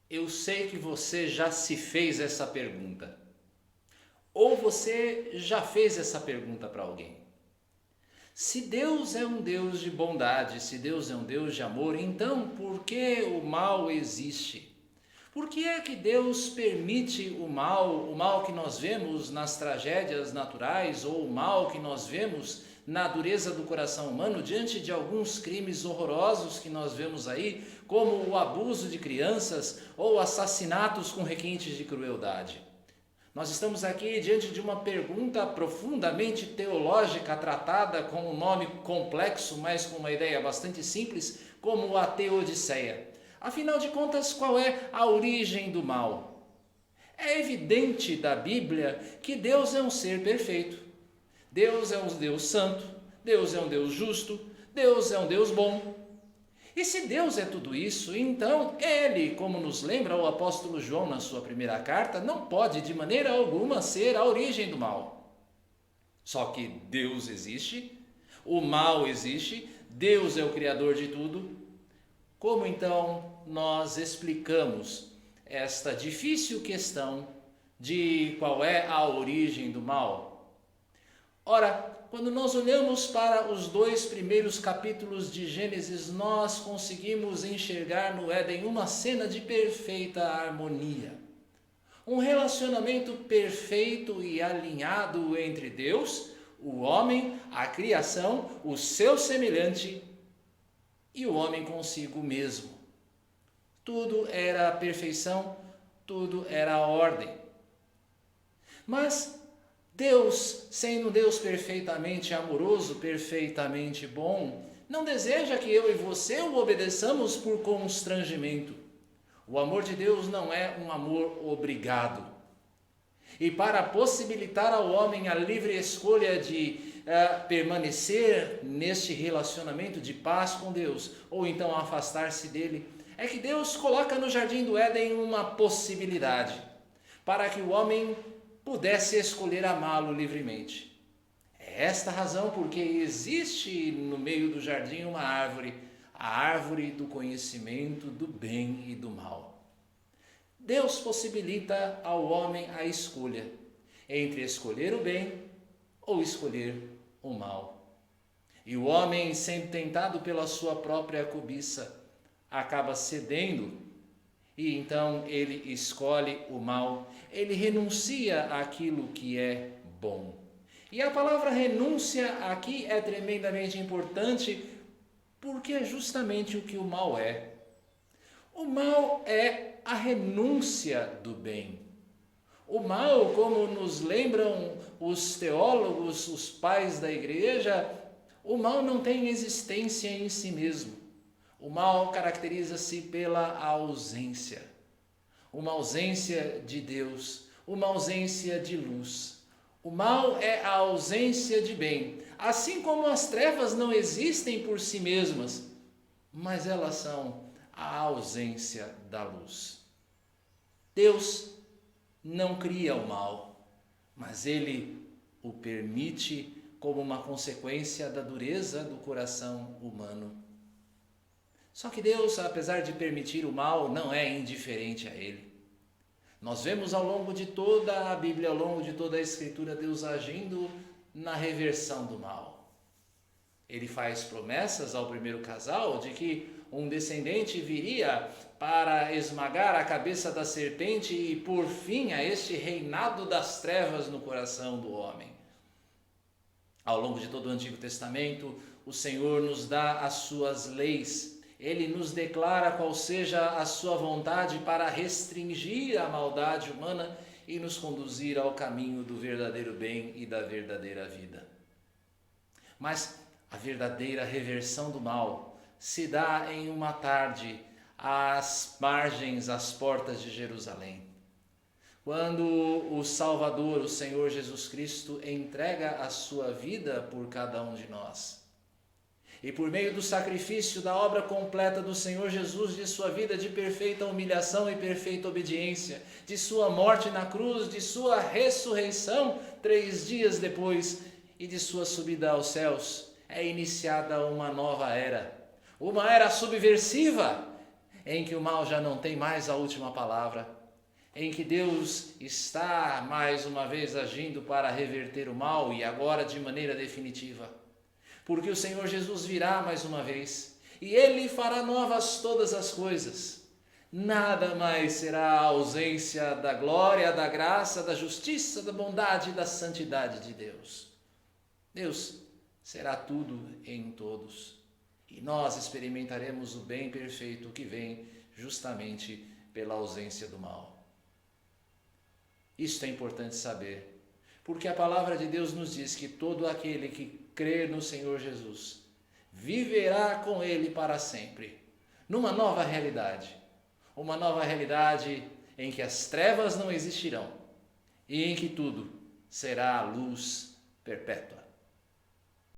Eu sei que você já se fez essa pergunta. Ou você já fez essa pergunta para alguém. Se Deus é um Deus de bondade, se Deus é um Deus de amor, então por que o mal existe? Por que é que Deus permite o mal que nós vemos nas tragédias naturais ou o mal que nós vemos na dureza do coração humano diante de alguns crimes horrorosos que nós vemos aí, como o abuso de crianças ou assassinatos com requintes de crueldade? Nós estamos aqui diante de uma pergunta profundamente teológica, tratada com um nome complexo, mas com uma ideia bastante simples, como a Teodiceia. Afinal de contas, qual é a origem do mal? É evidente da Bíblia que Deus é um ser perfeito. Deus é um Deus santo, Deus é um Deus justo, Deus é um Deus bom. E se Deus é tudo isso, então Ele, como nos lembra o apóstolo João na sua primeira carta, não pode de maneira alguma ser a origem do mal. Só que Deus existe, o mal existe, Deus é o Criador de tudo. Como então nós explicamos esta difícil questão de qual é a origem do mal? Ora, quando nós olhamos para os 2 primeiros capítulos de Gênesis, nós conseguimos enxergar no Éden uma cena de perfeita harmonia. Um relacionamento perfeito e alinhado entre Deus, o homem, a criação, o seu semelhante e o homem consigo mesmo. Tudo era perfeição, tudo era ordem. Mas Deus, sendo um Deus perfeitamente amoroso, perfeitamente bom, não deseja que eu e você o obedeçamos por constrangimento. O amor de Deus não é um amor obrigado. E para possibilitar ao homem a livre escolha de permanecer neste relacionamento de paz com Deus, ou então afastar-se dele, é que Deus coloca no jardim do Éden uma possibilidade, para que o homem pudesse escolher amá-lo livremente. É esta a razão porque existe no meio do jardim uma árvore, a árvore do conhecimento do bem e do mal. Deus possibilita ao homem a escolha entre escolher o bem ou escolher o mal. E o homem, sendo tentado pela sua própria cobiça, acaba cedendo e então ele escolhe o mal, ele renuncia àquilo que é bom. E a palavra renúncia aqui é tremendamente importante porque é justamente o que o mal é. O mal é a renúncia do bem. O mal, como nos lembram os teólogos, os pais da igreja, o mal não tem existência em si mesmo. O mal caracteriza-se pela ausência. Uma ausência de Deus, uma ausência de luz. O mal é a ausência de bem. Assim como as trevas não existem por si mesmas, mas elas são a ausência da luz. Deus não cria o mal, mas Ele o permite como uma consequência da dureza do coração humano. Só que Deus, apesar de permitir o mal, não é indiferente a ele. Nós vemos ao longo de toda a Bíblia, ao longo de toda a Escritura, Deus agindo na reversão do mal. Ele faz promessas ao primeiro casal de que um descendente viria para esmagar a cabeça da serpente e por fim a este reinado das trevas no coração do homem. Ao longo de todo o Antigo Testamento, o Senhor nos dá as suas leis. Ele nos declara qual seja a sua vontade para restringir a maldade humana e nos conduzir ao caminho do verdadeiro bem e da verdadeira vida. Mas a verdadeira reversão do mal se dá em uma tarde às margens, às portas de Jerusalém. Quando o Salvador, o Senhor Jesus Cristo, entrega a sua vida por cada um de nós. E por meio do sacrifício da obra completa do Senhor Jesus, de sua vida de perfeita humilhação e perfeita obediência, de sua morte na cruz, de sua ressurreição 3 dias depois e de sua subida aos céus, é iniciada uma nova era. Uma era subversiva, em que o mal já não tem mais a última palavra, em que Deus está mais uma vez agindo para reverter o mal e agora de maneira definitiva. Porque o Senhor Jesus virá mais uma vez e Ele fará novas todas as coisas. Nada mais será a ausência da glória, da graça, da justiça, da bondade e da santidade de Deus. Deus será tudo em todos e nós experimentaremos o bem perfeito que vem justamente pela ausência do mal. Isto é importante saber, porque a palavra de Deus nos diz que todo aquele que crer no Senhor Jesus viverá com Ele para sempre, numa nova realidade. Uma nova realidade em que as trevas não existirão e em que tudo será a luz perpétua.